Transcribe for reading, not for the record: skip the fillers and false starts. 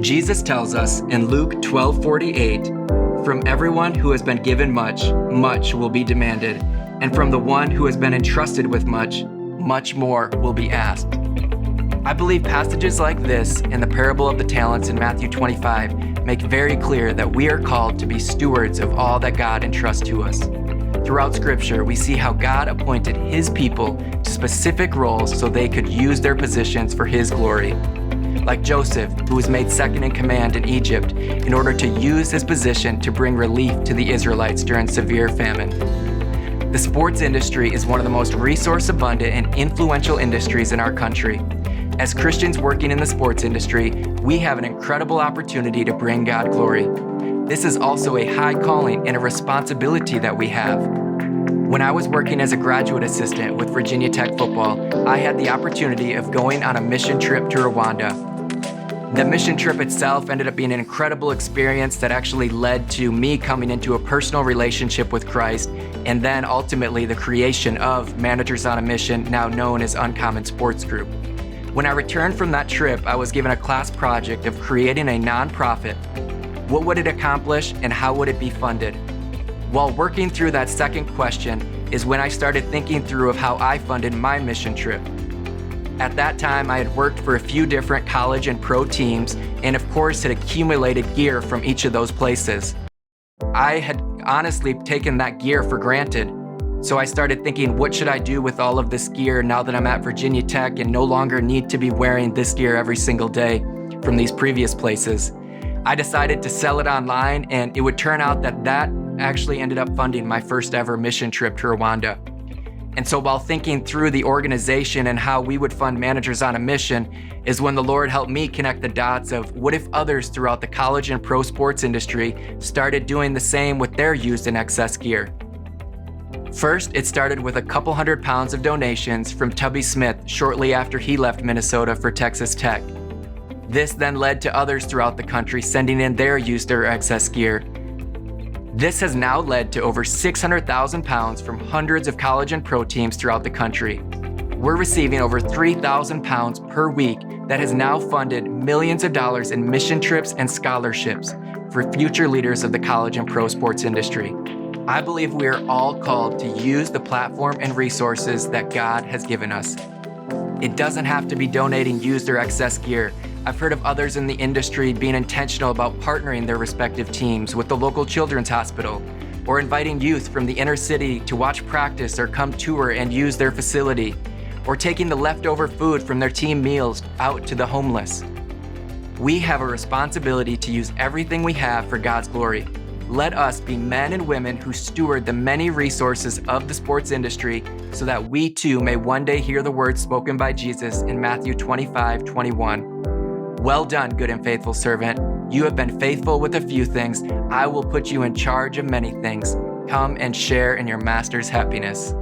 Jesus tells us in Luke 12:48, "From everyone who has been given much, much will be demanded, and from the one who has been entrusted with much, much more will be asked." I believe passages like this and the parable of the talents in Matthew 25 make very clear that we are called to be stewards of all that God entrusts to us. Throughout Scripture, we see how God appointed His people to specific roles so they could use their positions for His glory. Like Joseph, who was made second in command in Egypt in order to use his position to bring relief to the Israelites during severe famine. The sports industry is one of the most resource-abundant and influential industries in our country. As Christians working in the sports industry, we have an incredible opportunity to bring God glory. This is also a high calling and a responsibility that we have. When I was working as a graduate assistant with Virginia Tech football, I had the opportunity of going on a mission trip to Rwanda. The mission trip itself ended up being an incredible experience that actually led to me coming into a personal relationship with Christ, and then ultimately the creation of Managers on a Mission, now known as Uncommon Sports Group. When I returned from that trip, I was given a class project of creating a nonprofit. What would it accomplish and how would it be funded? While working through that second question is when I started thinking through of how I funded my mission trip. At that time, I had worked for a few different college and pro teams, and of course had accumulated gear from each of those places. I had honestly taken that gear for granted. So I started thinking, what should I do with all of this gear now that I'm at Virginia Tech and no longer need to be wearing this gear every single day from these previous places? I decided to sell it online, and it would turn out that that actually ended up funding my first ever mission trip to Rwanda. And so while thinking through the organization and how we would fund Managers on a Mission is when the Lord helped me connect the dots of what if others throughout the college and pro sports industry started doing the same with their used and excess gear. First, it started with a couple hundred pounds of donations from Tubby Smith shortly after he left Minnesota for Texas Tech. This then led to others throughout the country sending in their used or excess gear. This has now led to over 600,000 pounds from hundreds of college and pro teams throughout the country. We're receiving over 3,000 pounds per week that has now funded millions of dollars in mission trips and scholarships for future leaders of the college and pro sports industry. I believe we are all called to use the platform and resources that God has given us. It doesn't have to be donating used or excess gear. I've heard of others in the industry being intentional about partnering their respective teams with the local children's hospital, or inviting youth from the inner city to watch practice or come tour and use their facility, or taking the leftover food from their team meals out to the homeless. We have a responsibility to use everything we have for God's glory. Let us be men and women who steward the many resources of the sports industry so that we too may one day hear the words spoken by Jesus in Matthew 25:21. "Well done, good and faithful servant. You have been faithful with a few things. I will put you in charge of many things. Come and share in your master's happiness."